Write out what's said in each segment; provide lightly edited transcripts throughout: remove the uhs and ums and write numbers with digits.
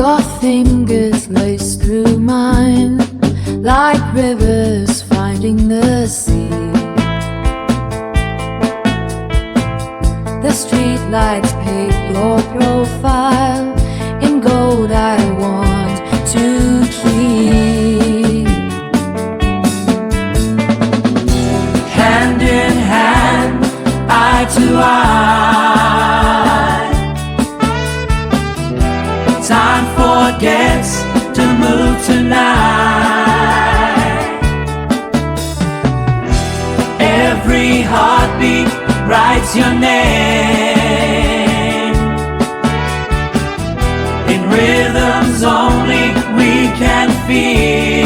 Your fingers lace through mine like rivers finding the sea. The streetlights paint your profile in gold I want to keep. Hand in hand, eye to eye, time forgets to move tonight. Every heartbeat writes your name in rhythms only we can feel.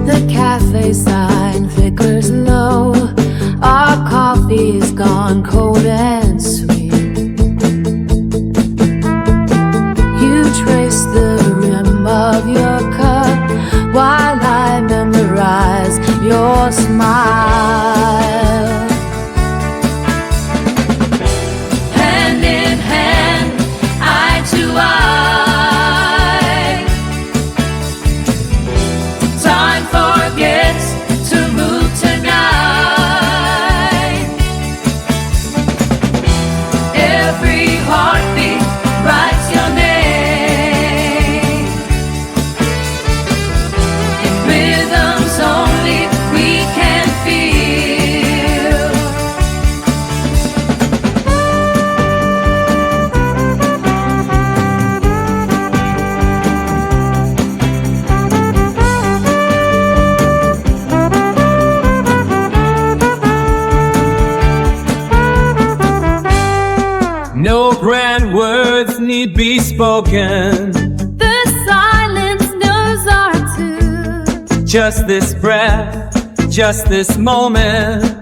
The cafe sign flickers low. Our coffee's gone cold and sweet. You trace the rim of your cup while I memorize your smile. Hand in hand, eye to eye, time forgets to move tonight. Every heartbeat writes your name in rhythms only we can feel. No grand words need be spoken, The silence knows our tune. just this breath, just this moment.